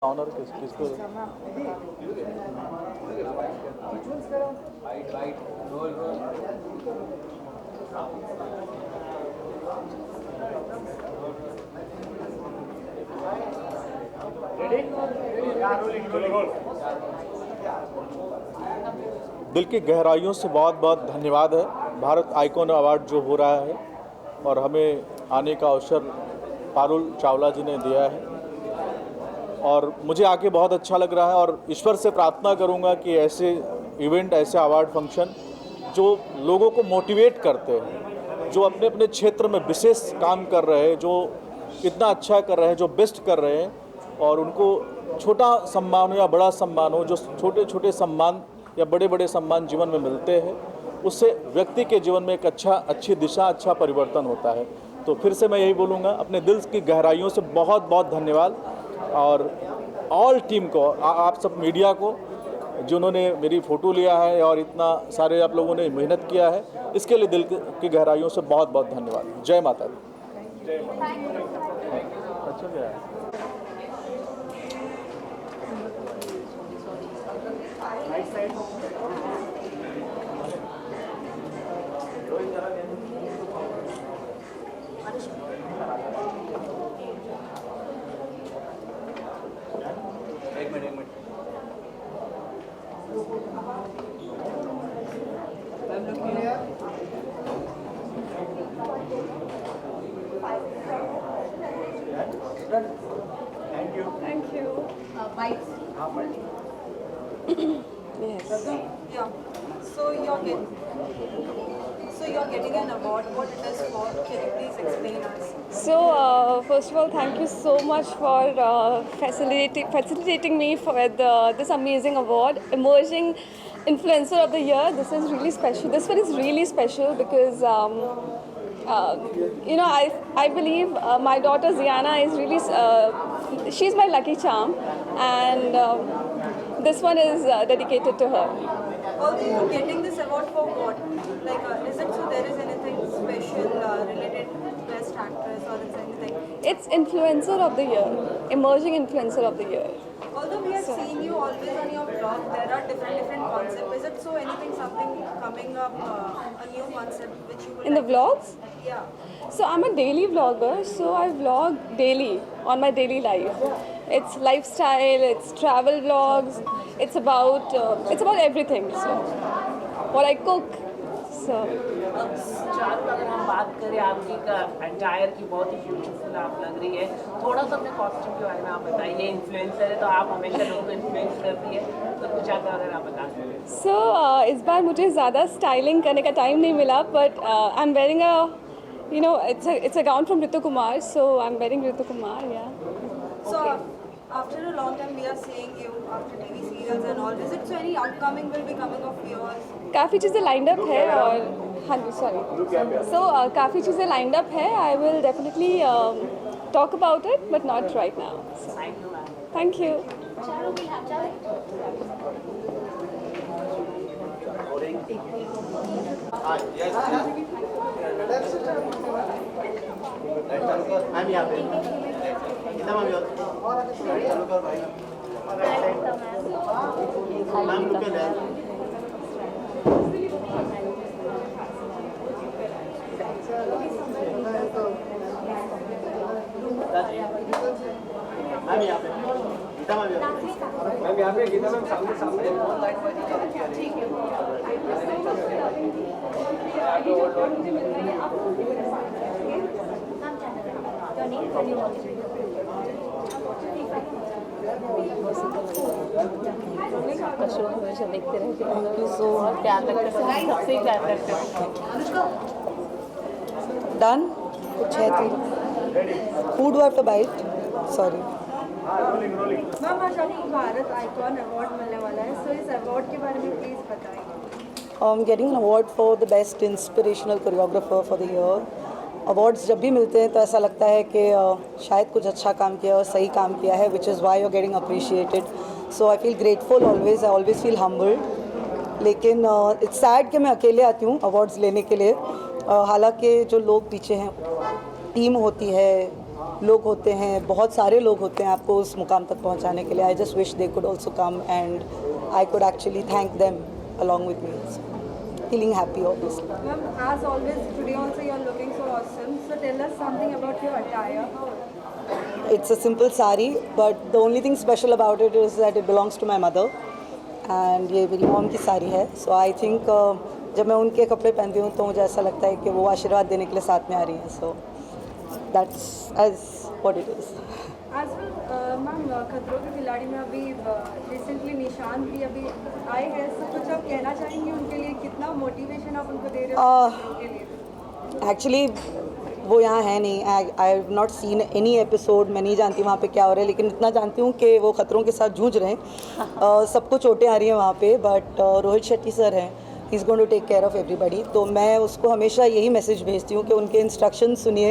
Honour किसको दिल की गहराइयों से बहुत बहुत धन्यवाद है। भारत आइकॉन अवार्ड जो हो रहा है और हमें आने का अवसर पारुल चावला जी ने दिया है और मुझे आके बहुत अच्छा लग रहा है और ईश्वर से प्रार्थना करूंगा कि ऐसे इवेंट, ऐसे अवार्ड फंक्शन जो लोगों को मोटिवेट करते हैं, जो अपने अपने क्षेत्र में विशेष काम कर रहे हैं, जो इतना अच्छा कर रहे हैं, जो बेस्ट कर रहे हैं और उनको छोटा सम्मान हो या बड़ा सम्मान हो, जो छोटे छोटे सम्मान या बड़े बड़े सम्मान जीवन में मिलते हैं, उससे व्यक्ति के जीवन में एक अच्छी दिशा, अच्छा परिवर्तन होता है। तो फिर से मैं यही बोलूँगा, अपने दिल की गहराइयों से बहुत बहुत धन्यवाद और ऑल टीम को, आप सब मीडिया को जिन्होंने मेरी फ़ोटो लिया है और इतना सारे आप लोगों ने मेहनत किया है, इसके लिए दिल की गहराइयों से बहुत बहुत धन्यवाद। जय माता दी। जय माता दी। अच्छा क्या है? एक minute Thank you. Bites. Yes. Yeah. So you're getting an award. What it is for? Can you please explain us? So, first of all, thank you so much for facilitating me for this amazing award, Emerging Influencer of the Year. This is really special. This one is really special because, I believe my daughter Ziana is really, she's my lucky charm, and this one is dedicated to her. Although you're getting this award for what? Like, is it so there is anything special related to Best Actress or is anything? It's Influencer of the Year, Emerging Influencer of the Year. Although we are seeing you always on your blog, there are different concepts. Is it so something coming up, a new concept which you would In the like vlogs? Yeah. So I'm a daily vlogger, so I vlog daily on my daily life. It's lifestyle, it's travel vlogs, it's about everything. So what I cook. So Charu, अगर हम बात करें आपकी entire की, बहुत ही beautiful आप लग रही है। थोड़ा सा अपने कॉस्ट्यूम के बारे में आप बताइए। इन्फ्लुएंसर है तो आप हमेशा लोगों को इन्फ्लुएंस करती है, तो कुछ आता अगर आप बता सकें। so इस बार मुझे ज़्यादा स्टाइलिंग करने का टाइम नहीं मिला, but I'm wearing it's a gown from Ritu Kumar, so I'm wearing Ritu Kumar, yeah. So after a long time we are seeing you after TV serials and all. Is it so any upcoming will be coming of yours? काफ़ी चीज़ें lined up है और हाँ जी sorry so काफ़ी चीज़ें lined up है. I will definitely talk about it but not right now. Thank you. Ma'am यहाँ पे मैम रुके ना. मैम यहाँ पे गीता मैम यहाँ पे गीता मैम सामने ठीक है. आपका शो हमेशा देखते रहते हैं. Thank you so much. प्यार लगता है, सबसे ही प्यार करते हैं. Done? कुछ है तो Who do I have to bite? Sorry. Ma'am आज आपको भारत आइकॉन अवार्ड मिलने वाला है, सो इस अवार्ड के बारे में प्लीज बताइए. I'm getting an award for the best inspirational choreographer for the year. Awards जब भी मिलते हैं तो ऐसा लगता है कि शायद कुछ अच्छा काम किया और सही काम किया है, which is why you're getting appreciated. So I feel grateful always. I always feel humbled. लेकिन इट्स सैड कि मैं अकेले आती हूँ अवार्ड्स लेने के लिए. हालांकि जो लोग पीछे हैं, टीम होती है, लोग होते हैं, बहुत सारे लोग होते हैं आपको उस मुकाम तक पहुंचाने के लिए. I just wish they could also come and I could actually thank them along with me. Feeling happy, obviously. Ma'am, as always, today also you are looking so awesome. So tell us something about your attire. It's a simple sari, but the only thing special about it is that it belongs to my mother. And ये मेरी mom की साड़ी है. So I think जब मैं उनके कपड़े पहनती हूँ तो मुझे ऐसा लगता है कि वो आशीर्वाद देने के लिए साथ में आ रही हैं. So that's as what it is. As well, ma'am खतरों के खिलाड़ी में अभी रिसेंटली निशान भी अभी आए हैं. सब कुछ आप कहना चाहेंगे उनके लिए, कितना मोटिवेशन आप उनको दे रहे हो उनके लिए? एक्चुअली वो यहाँ है नहीं. I have not seen any episode. मैं नहीं जानती वहाँ पे क्या हो रहा है, लेकिन इतना जानती हूँ कि वो खतरों के साथ जूझ रहे हैं. सबको चोटें आ रही हैं वहाँ पे, बट रोहित शेट्टी सर हैं, he is going to take care of everybody. तो मैं उसको हमेशा यही मैसेज भेजती हूँ कि उनके इंस्ट्रक्शन सुनिए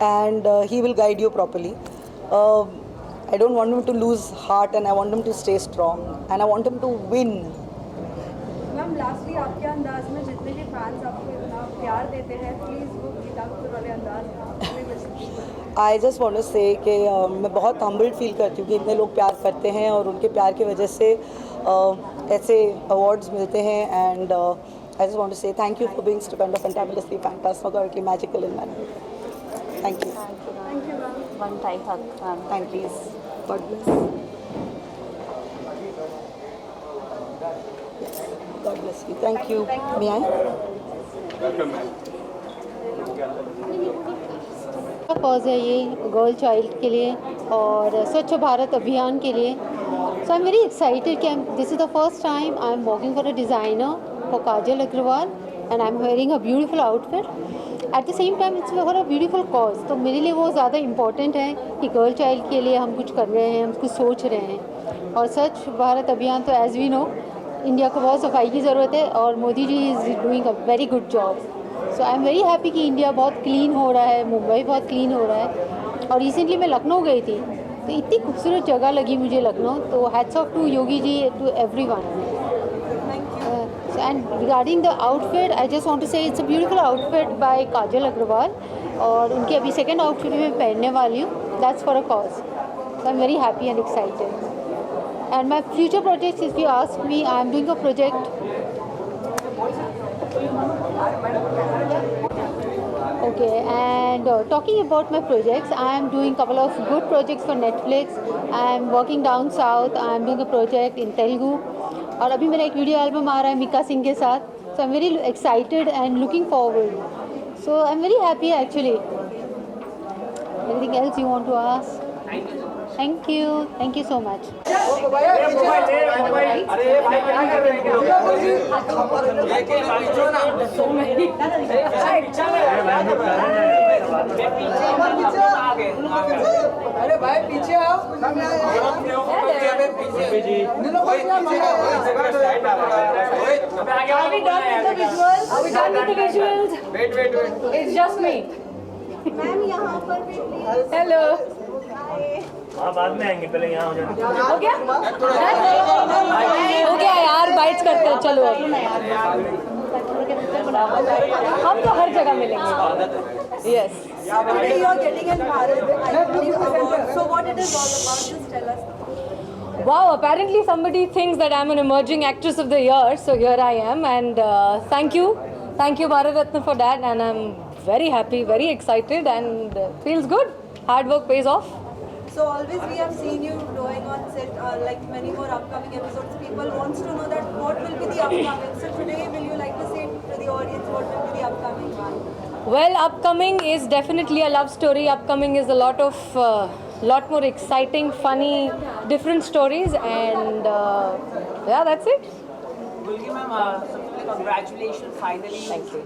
and he will guide you properly. I don't want him to lose heart and I want him to stay strong and I want him to win. Ma'am lastly आपके अंदाज में जितने भी फैंस आपको इतना प्यार देते हैं, प्लीज़ वो गीता कपूर वाले अंदाज. I just want to say कि मैं बहुत humbled फील करती हूँ कि इतने लोग प्यार करते हैं और उनके प्यार की वजह से ऐसे अवार्ड्स मिलते हैं. And I just want to say thank you for being stupendous, fantabulously, phantasmagorically, magical in manner. Thank you. Thank you ma'am. One time hug, ma'am. Thank you. God bless. God bless you. Thank you. May I? Cause है ये girl child के लिए और स्वच्छ भारत अभियान के लिए. So I am very excited कि this is the first time I am working for a designer for Kajal Aggarwal and I am wearing a beautiful outfit. At the same time it's for a beautiful cause. तो मेरे लिए वो ज़्यादा important है कि girl child के लिए हम कुछ कर रहे हैं, हम कुछ सोच रहे हैं. और स्वच्छ भारत अभियान तो एज़ वी नो इंडिया को बहुत सफाई की ज़रूरत है और Modi ji is doing a very good job. So I am very happy कि इंडिया बहुत क्लीन हो रहा है, मुंबई बहुत क्लीन हो रहा है. और रिसेंटली मैं लखनऊ गई थी तो इतनी खूबसूरत जगह लगी मुझे लखनऊ. तो hats off to Yogi ji, to everyone. And regarding the outfit, I just want to say it's a beautiful outfit by Kajal Agrawal. और उनकी अभी सेकेंड आउटफिट मैं पहनने वाली हूँ. That's for a cause. So I'm very happy and excited. And my future projects, if you ask me, I'm doing a project. Okay, and talking about my projects, I am doing a couple of good projects for Netflix. I am working down south. I am doing a project in Telugu. और अभी मेरा एक video album आ रहा है मिका सिंह के साथ. So I am very excited and looking forward. So I am very happy actually. Anything else you want to ask? Thank you so much. अरे भाई पीछे आओ. Are we done with the visuals? Are we done with the visuals? Wait. It's just me. Ma'am यहाँ पर भी please. Hello. हाँ बाद में आएंगे, पहले यहाँ हो जाए. हो गया? हो गया यार, बाइट्स करते हैं. चलो हम तो हर जगह मिलेंगे. Yes. Today you are getting in Bharat. So what it is all about? Just tell us. Wow, apparently somebody thinks that I'm an emerging actress of the year, so here I am, and thank you Bharat Ratna for that, and I'm very happy, very excited, and feels good. Hard work pays off. So always we have seen you going on set, like many more upcoming episodes. People wants to know that what will be the upcoming. So today, will you like to say to the audience what will be the upcoming one? Well, upcoming is definitely a love story. Upcoming is a lot more exciting, funny, different stories, and yeah, that's it. गुलकी ma'am, सबसे पहले congratulations, finally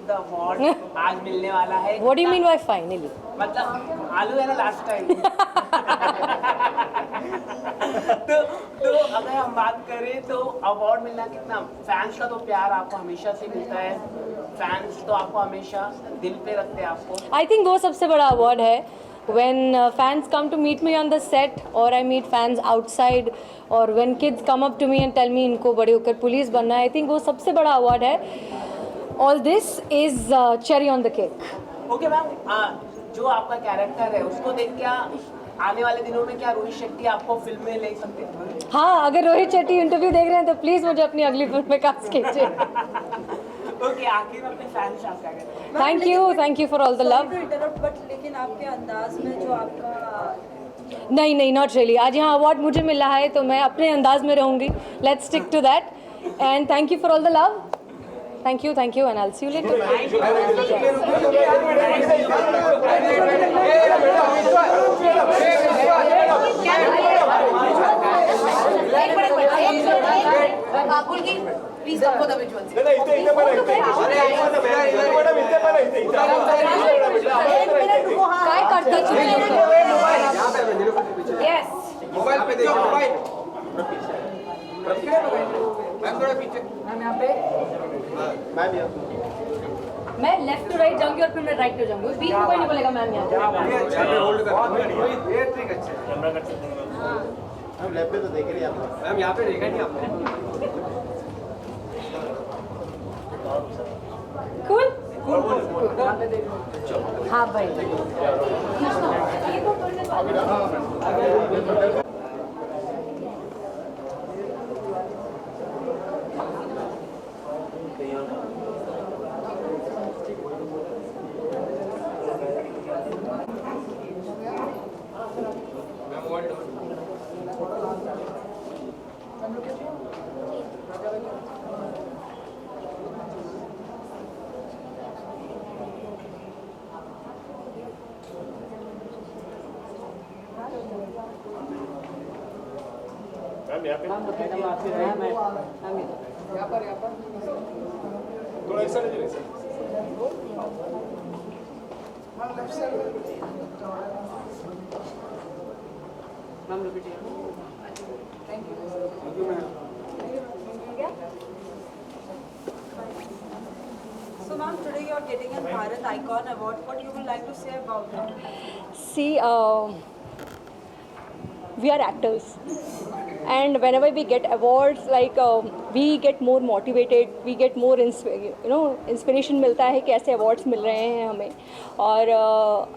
the award आज मिलने वाला है. What do you mean by finally? मतलब आलू है ना लास्ट टाइम. तो अगर हम बात करें तो अवार्ड मिलना कितना, फैंस का तो प्यार आपको हमेशा से मिलता है. फैंस तो आपको हमेशा दिल पे रखते हैं आपको. I think वो सबसे बड़ा अवार्ड है. When fans come to meet me on the set, or I meet fans outside, or when kids come up to me and tell me इनको बड़े होकर पुलिस बनना है, I think वो सबसे बड़ा अवार्ड है. All this is cherry on the cake. Okay ma'am, जो आपका कैरेक्टर है उसको देख क्या आने वाले दिनों में क्या रोहित शेट्टी आपको फिल्म में ले सकते हैं? हाँ, अगर रोहित शेट्टी इंटरव्यू देख रहे हैं तो प्लीज़ मुझे अपनी अगली फिल्म में कास्ट कीजिए। ओके, आखिर में अपने फैंस आप क्या कहते हैं? Thank you for all the love. But लेकिन आपके अंदाज में जो आपका नहीं, नॉट रियली। आज यहाँ अवार्ड मुझे मिला है तो मैं अपने अंदाज में रहूँगी। Let's stick to that and thank you for all the love. Thank you and I'll see you later. Please आपको द विजुअल्स काय करता यस मोबाइल पे देखो, मोबाइल मैम थोड़ा पीछे, मैम यहाँ मैं लेफ्ट टू राइट जाऊंगी और फिर मैं राइट टू जाऊंगी। बीच में कोई नहीं बोलेगा मैम यहाँ। होल्ड कर, ये ट्रिक अच्छा है। कैमरा कर सकते हैं। मैम लेफ्ट पे तो देख रही है आप, मैम यहाँ पे देखा नहीं आपने? कूल। हाँ भाई। मैम यहाँ पे थोड़ा ऐसा नहीं So ma'am, today you are getting a Bharat Icon Award. What you would like to say about it? See, we are actors, and whenever we get awards, like we get more motivated, we get more inspiration मिलता है कि ऐसे awards मिल रहे हैं हमें, और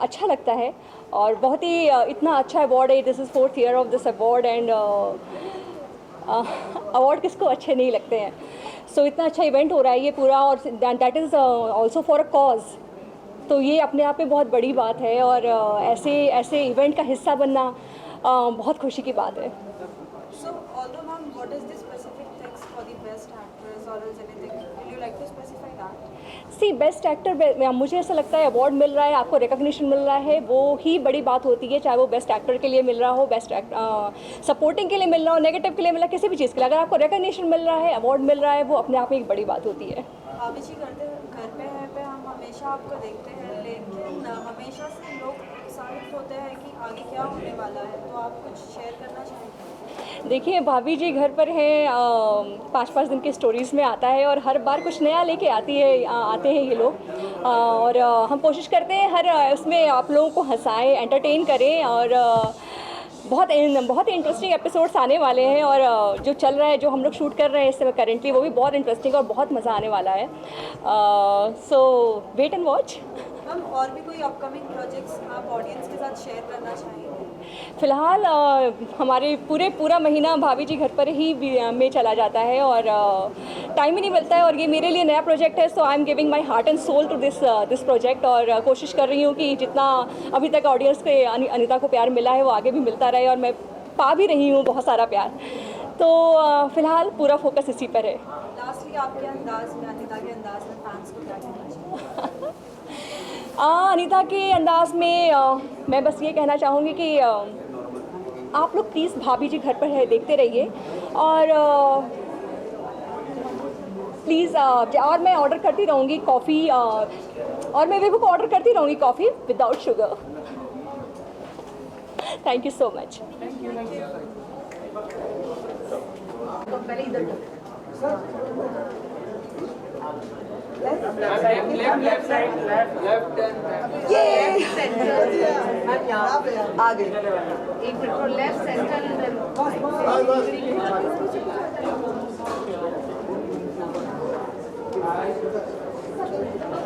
अच्छा लगता है। और बहुत ही इतना अच्छा award है। This is 4th year of this award, and award किसको अच्छे नहीं लगते हैं। So इतना अच्छा इवेंट हो रहा है ये पूरा, और that is also for a cause। तो ये अपने आप में बहुत बड़ी बात है, और ऐसे इवेंट का हिस्सा बनना बहुत खुशी की बात है। So although ma'am, what is the specific text for the best actress or else anything? Will you like to specify that? See best actor, मुझे ऐसा लगता है अवार्ड मिल रहा है, आपको रिकग्निशन मिल रहा है, वो ही बड़ी बात होती है। चाहे वो बेस्ट एक्टर के लिए मिल रहा हो, बेस्ट सपोर्टिंग के लिए मिल रहा हो, नेगेटिव के लिए मिल रहा है, किसी भी चीज़ के लिए अगर आपको रिकग्निशन मिल रहा है, अवार्ड मिल रहा है, वो अपने आप में एक बड़ी बात होती है। भाभी जी घर पे हम हमेशा आपको देखते हैं, लेकिन हमेशा से लोग एक्साइटेड होते हैं कि आगे क्या होने वाला है, तो आप कुछ शेयर करना चाहेंगे? देखिए, भाभी जी घर पर हैं, 5-5 दिन की स्टोरीज़ में आता है, और हर बार कुछ नया लेके आते हैं ये लोग, और हम कोशिश करते हैं हर उसमें आप लोगों को हंसाएं, एंटरटेन करें, और बहुत ही इंटरेस्टिंग एपिसोड्स आने वाले हैं, और जो चल रहा है, जो हम लोग शूट कर रहे हैं इस समय करेंटली, वो भी बहुत इंटरेस्टिंग और बहुत मज़ा आने वाला है। सो वेट एंड वॉच। मैम, और भी कोई अपकमिंग प्रोजेक्ट्स आप ऑडियंस के साथ शेयर करना चाहेंगे? फ़िलहाल हमारे पूरा महीना भाभी जी घर पर ही में चला जाता है, और टाइम ही नहीं मिलता है, और ये मेरे लिए नया प्रोजेक्ट है। So I am giving my heart and soul to this project, और कोशिश कर रही हूँ कि जितना अभी तक ऑडियंस पे अनीता को प्यार मिला है वो आगे भी मिलता रहे, और मैं पा भी रही हूँ बहुत सारा प्यार। तो फ़िलहाल पूरा फोकस इसी पर है। लास्टली आपके अंदाज में, अनीता के अंदाज में फैंस को क्या कहना चाहिए? अनीता के अंदाज़ में मैं बस ये कहना चाहूँगी कि आप लोग प्लीज़ भाभी जी घर पर है देखते रहिए, और प्लीज़ और मैं ऑर्डर करती रहूँगी कॉफ़ी, और मैं विभू को ऑर्डर करती रहूँगी coffee without sugar. Thank you so much. Left side, left आगे एक minute, left centre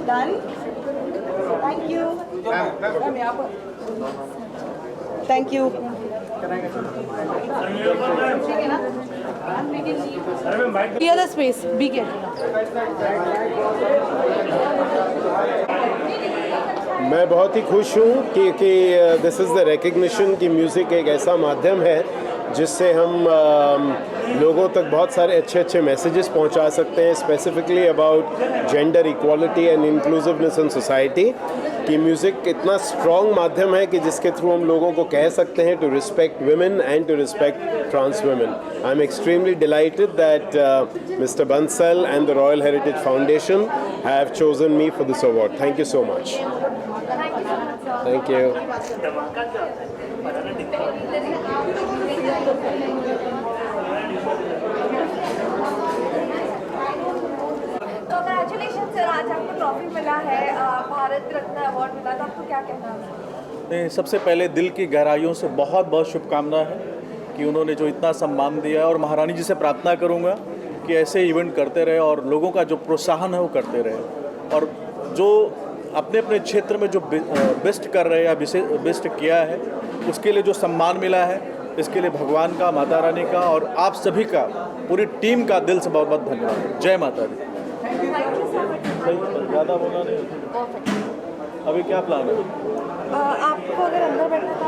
Done? Thank you. Ma'am, यहाँ पर. Thank you. Clear the space. Be careful. मैं बहुत ही खुश हूँ कि दिस इज़ द रिकग्निशन कि म्यूज़िक एक ऐसा माध्यम है जिससे हम लोगों तक बहुत सारे अच्छे अच्छे मैसेजेस पहुँचा सकते हैं, specifically about gender equality and inclusiveness in society. कि म्यूज़िक इतना स्ट्रॉन्ग माध्यम है कि जिसके थ्रू हम लोगों को कह सकते हैं to respect women and to respect trans women. I am extremely delighted that mister Bansal and the royal heritage foundation have chosen me for this award. Thank you so much. Thank you. Congratulation sir, आज आपको trophy मिला है, Bharat Ratna award मिला, तो आपको क्या कहना है? नहीं, सबसे पहले दिल की गहराइयों से बहुत बहुत शुभकामनाएं हैं कि उन्होंने जो इतना सम्मान दिया है, और महारानी जी से प्रार्थना करूंगा कि ऐसे इवेंट करते रहे और लोगों का जो प्रोत्साहन है वो करते रहे, और जो अपने अपने क्षेत्र में जो बेस्ट कर रहे हैं या बेस्ट किया है उसके लिए जो सम्मान मिला है, इसके लिए भगवान का, माता रानी का और आप सभी का, पूरी टीम का दिल से बहुत बहुत धन्यवाद। जय माता दी। ज़्यादा बोला नहीं, अभी क्या प्लान है? आपको अगर अंदर बैठना था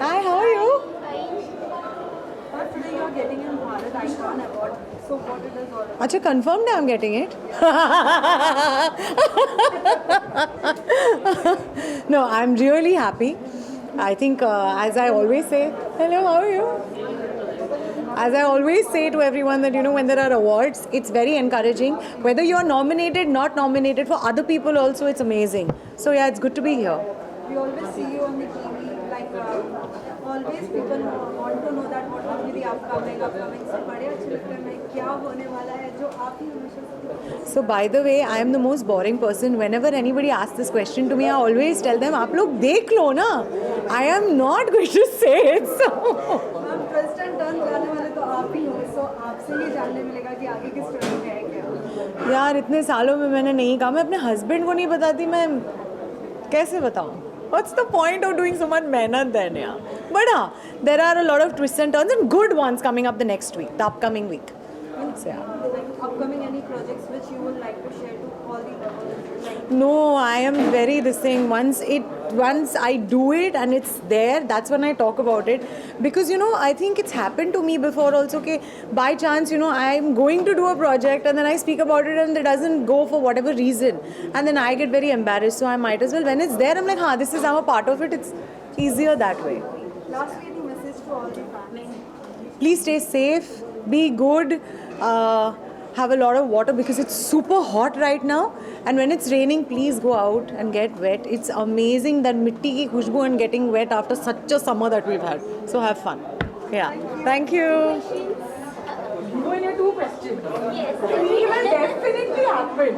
Hi, how are you? today you are getting a Bharat Icon Award. So what it is all about? Acha, confirmed I'm getting it. No, I'm really happy. I think, as I always say, hello, how are you? As I always say to everyone that, you know, when there are awards, it's very encouraging. Whether you're nominated, not nominated, for other people also, it's amazing. So yeah, it's good to be here. We always see you on the TV, like always people want to know that what will be the upcoming. So बड़े अच्छे लगते हैं क्या होने वाला है जो आप ही हमेशा से. So by the way, I am the most boring person. Whenever anybody asks this question to me, I always tell them, आप लोग देख लो ना. I am not going to say it. So. हम ट्विस्ट एंड टर्न जाने वाले तो आप ही हो, सो आपसे ये जानने मिलेगा कि आगे की स्टोरी में है क्या. यार इतने सालों में मैंने नहीं कहा, मैं अपने हस्बैंड को नहीं बताती, मैं कैसे बताऊँ? What's the point of doing so much मेहनत then, yeah? But there are a lot of twists and turns and good ones coming up the next week, the upcoming week. So, yeah. Like upcoming any projects which you would like to share to all the lovers? Like, No, I am very this thing. Once I do it and it's there, that's when I talk about it. Because, you know, I think it's happened to me before also. Okay, by chance, you know, I'm going to do a project and then I speak about it and it doesn't go for whatever reason. And then I get very embarrassed. So I might as well, when it's there, I'm like, I'm a part of it. It's easier that way. lastly, any message to all the fans? Please stay safe, be good, have a lot of water because it's super hot right now. And when it's raining, please go out and get wet. It's amazing that mitti ki khushboo and getting wet after such a summer that we've had. So have fun. Yeah. Thank you. You and your two questions. Yes. We will definitely happen.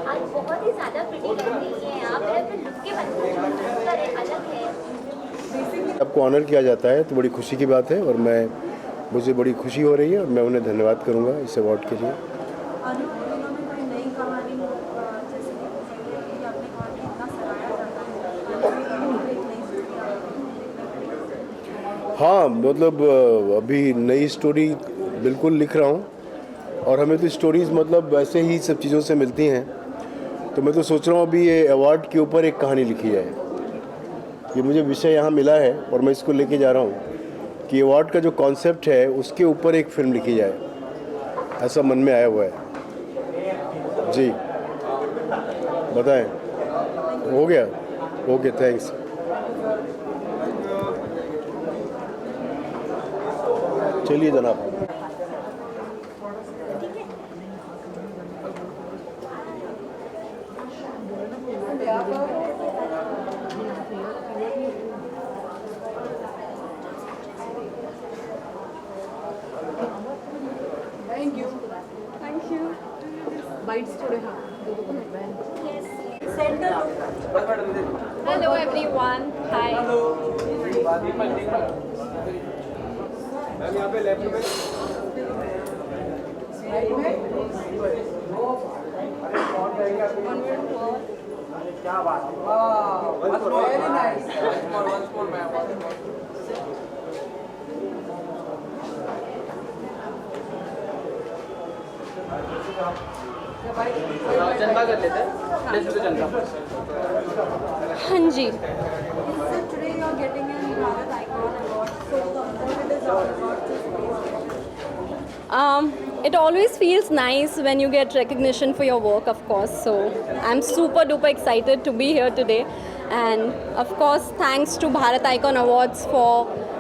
आज बहुत ही ज़्यादा pretty लग रही है आप, फिर look के बनने अलग है. आपको ऑनर किया जाता है तो बड़ी खुशी की बात है, और मुझे बड़ी खुशी हो रही है और मैं उन्हें धन्यवाद करूंगा इस अवार्ड के लिए। आने वाले दिनों में कोई नई कहानी जैसे कि आपने कहा कि इतना सराहा जाता है, एक नई स्टोरी हाँ, मतलब अभी नई स्टोरी बिल्कुल लिख रहा हूँ, और हमें तो स्टोरीज़ मतलब ऐसे ही सब चीज़ों से मिलती हैं, तो मैं तो सोच रहा हूँ अभी ये अवार्ड के ऊपर एक कहानी लिखी जाए। ये मुझे विषय यहाँ मिला है और मैं इसको लेके जा रहा हूँ कि अवार्ड का जो कॉन्सेप्ट है उसके ऊपर एक फिल्म लिखी जाए, ऐसा मन में आया हुआ है जी। बताएं, हो गया? Okay, thanks. चलिए जनाब। बाइट्स थोड़े हाँ Hello everyone. Hi. मैम यहाँ पे लेफ्ट में क्या बात वेरी नाइस जनता कर लेते हैं लेट्स डू जनता हाँ जी. So today you are getting an Bharat Icon Award. So what it is all about this presentation? It always feels nice when you get recognition for your work, of course. So I'm super duper excited to be here today. And of course, thanks to Bharat Icon Awards for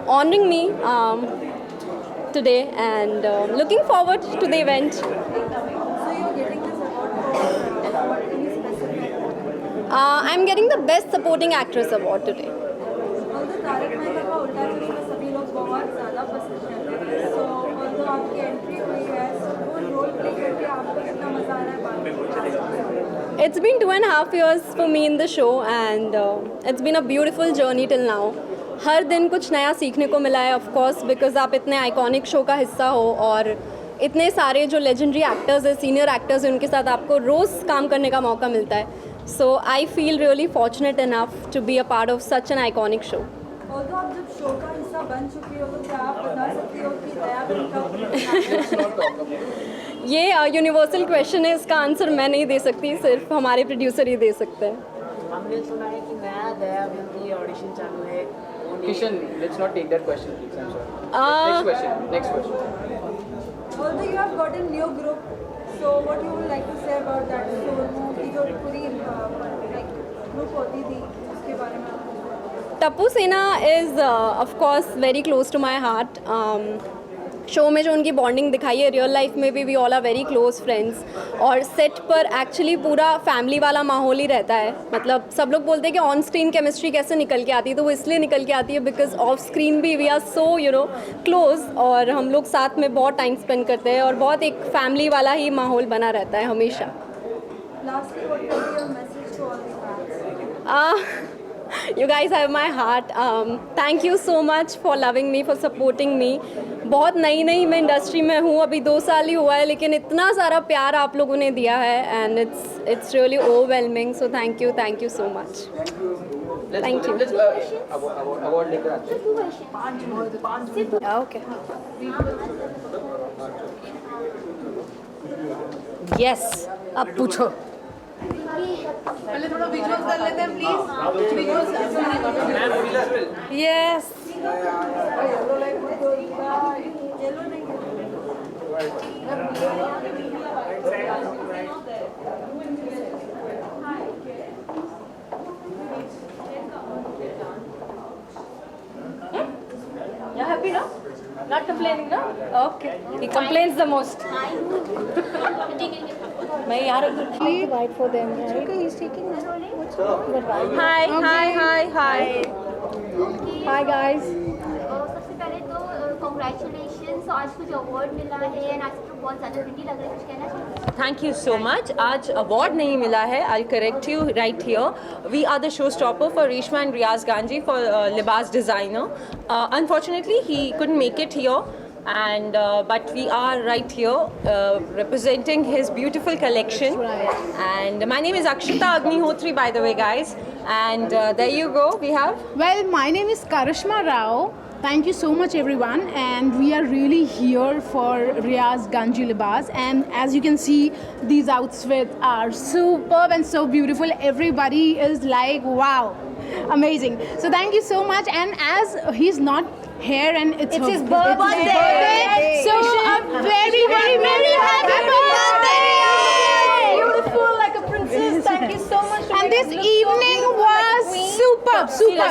honoring me today, and looking forward to the event. So you're getting this award for what any specific? I'm getting the Best Supporting Actress Award today. Although Tarak Mehta का उल्टा चश्मा सभी लोग बहुत ज़्यादा पसंद करते हैं. So although आपकी एंट्री हुई है, so वो रोल प्ले करके आपको कितना मज़ा आ रहा है बात करके? It's been 2.5 years for me in the show, and it's been a beautiful journey till now. हर दिन कुछ नया सीखने को मिला है, of course, because आप इतने आइकॉनिक शो का हिस्सा हो और इतने सारे जो लेजेंडरी एक्टर्स हैं, सीनियर एक्टर्स हैं, उनके साथ आपको रोज़ काम करने का मौका मिलता है. So I feel really fortunate enough to be a part of such an iconic show. Although आप जब शो का हिस्सा बन चुकी हो, तो क्या आप बता सकती हो कि दया का ये यूनिवर्सल क्वेश्चन है, इसका आंसर मैं नहीं दे सकती, सिर्फ हमारे प्रोड्यूसर ही दे सकते हैं. हमने सुना है कि नया दया की ऑडिशन चालू है. Kishan let's not take that question please I am sorry next question Although you have got a new group, so what you would like to say about that? So की जो पूरी like group होती थी, उसके बारे में Tappu Sena is of course very close to my heart. Show में जो उनकी बॉन्डिंग दिखाई है, रियल लाइफ में भी we all are very close friends. और सेट पर एक्चुअली पूरा फैमिली वाला माहौल ही रहता है. मतलब सब लोग बोलते हैं कि ऑन स्क्रीन केमिस्ट्री कैसे निकल के आती है, तो वो इसलिए निकल के आती है बिकॉज ऑफ स्क्रीन भी वी आर सो क्लोज, और हम लोग साथ में बहुत टाइम स्पेंड करते हैं और बहुत एक फैमिली वाला ही माहौल बना रहता है हमेशा. Lastly, what will be your message to all the fans? You guys have my heart. Thank you so much for loving me, for supporting me. बहुत नई मैं इंडस्ट्री में हूँ, अभी 2 साल ही हुआ है, लेकिन इतना सारा प्यार आप लोगों ने दिया है, and it's really overwhelming. So thank you so much. Thank you. Award लेकर आते हैं. Okay. यस अब पूछो. पहले थोड़ा विजुअल्स कर लेते हैं please. Visuals Yes. You're happy now? Not complaining now? Okay. He complains the most. मैं यार Wait for them, right? Okay, he's taking Hi. Hi guys. सबसे पहले तो कॉन्ग्रेचुलेशन. आज कुछ अवार्ड मिला है एंड आज तो बहुत ज़्यादा प्रिटी लग रही है, कुछ कहना चाहिए? Thank you so much. आज अवार्ड नहीं मिला है. I'll correct you right here. We are the showstopper for Reshma and Riyaz Ganji for Libas Designer. Unfortunately, he couldn't make it here. And but we are right here representing his beautiful collection. And my name is Akshita Agnihotri, by the way, guys. And there you go. We have. Well, my name is Karishma Rao. Thank you so much everyone, and we are really here for Riyaz Ganji Libas, and as you can see, these outfits are superb and so beautiful. Everybody is like wow, amazing. So thank you so much, and as he's not here and it's his birthday, so a very happy birthday. beautiful like a princess. Thank you so much. And this evening was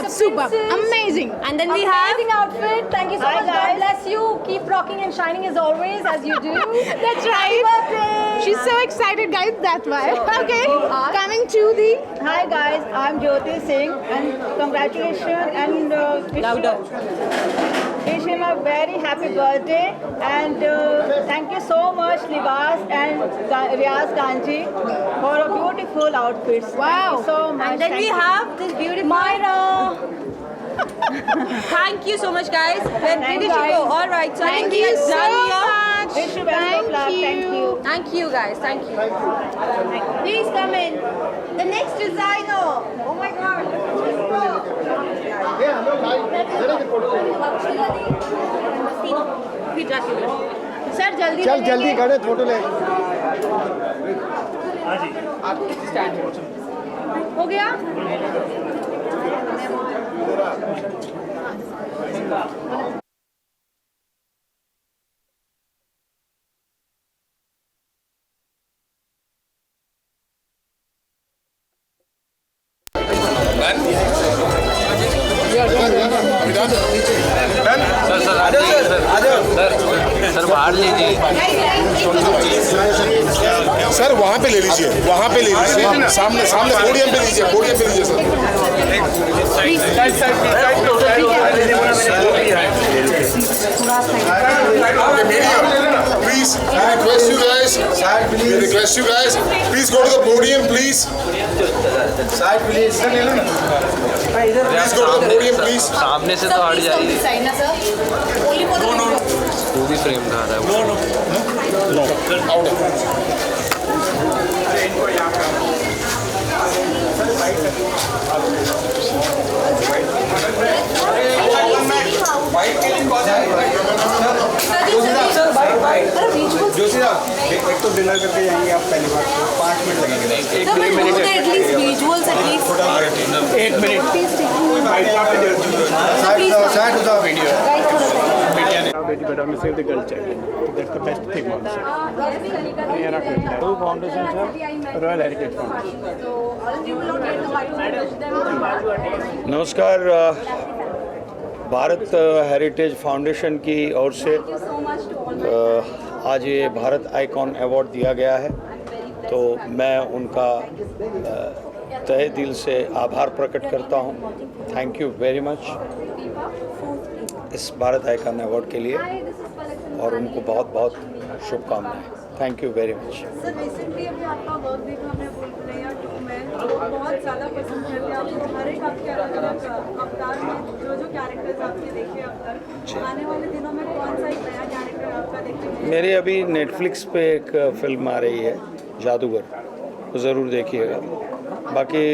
superb, amazing. And then we have amazing outfit. Thank you so much. God bless you. Keep rocking and shining as always, as you do. That's right. Happy birthday. She's so excited, guys. That's why. Okay. Coming to the. Hi guys, I'm Jyoti Singh, and congratulations and Louder. wish him a very happy birthday, and thank you so much Libas and Riaz Ganji for a beautiful outfits. Wow. Thank you so much. And then we have this beautiful Myra. Thank you so much, guys. Where did she go? All right, so Thank you so much. Wish you best of luck. Thank you. Thank you, guys. Thank you. Please come in. The next designer. Oh my God. Sir जल्दी चल जल्दी खड़े photo ले। हाँ जी हो गया। Sir बाहर लीजिए सर वहाँ पे ले लीजिए, वहाँ पे ले लीजिए, सामने सामने पोडियम पे लीजिए, पोडियम पे लीजिए please request you guys please go to the podium please please go to the podium please सामने से तो हट जाइए वो भी फ्रेम का रहा है जोशी साहब एक तो डिनर करके जाएंगे आप पहली बार 5 मिनट लगेंगे एक minute but I'm save the girl child. That's the best thing also. Foundation sir, Royal Heritage Foundation. नमस्कार, भारत हेरिटेज फाउंडेशन की ओर से आज ये भारत आइकॉन अवार्ड दिया गया है, तो मैं उनका तहे दिल से आभार प्रकट करता हूँ। थैंक यू वेरी मच इस भारत आइकॉन अवार्ड के लिए और उनको बहुत बहुत शुभकामनाएं। Thank you very much. Sir recently अभी आपका वर्क देखा हमने भूल भुलैया 2 में, तो बहुत ज़्यादा पसंद करते हैं आपको। हर एक आपके अलग अलग अवतार में जो कैरेक्टर्स आपके देखे अब तक, आने वाले दिनों में कौन सा एक नया कैरेक्टर आपका देखने को? मेरी अभी नेटफ्लिक्स पे एक फिल्म आ रही है जादूगर, तो ज़रूर देखिएगा। बाकी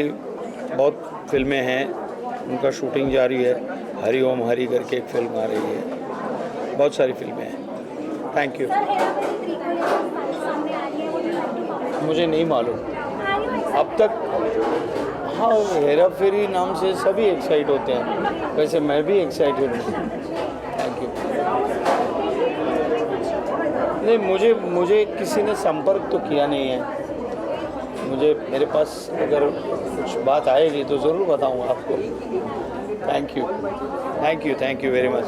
बहुत फिल्में हैं, उनका शूटिंग जारी है। हरि ओम हरि करके एक फिल्म आ रही है, बहुत सारी फिल्में हैं। Thank you. मुझे नहीं मालूम अब तक। हाँ, हेरा फेरी नाम से सभी एक्साइट होते हैं, वैसे मैं भी एक्साइटेड हूँ। Thank you. नहीं, मुझे किसी ने संपर्क तो किया नहीं है। मेरे पास अगर कुछ बात आएगी तो ज़रूर बताऊँगा आपको। Thank you, thank you, thank you very much.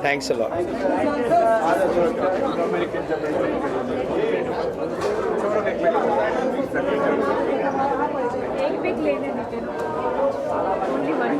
Thanks a lot. एक पिक लेने दीजिए, ओनली वन।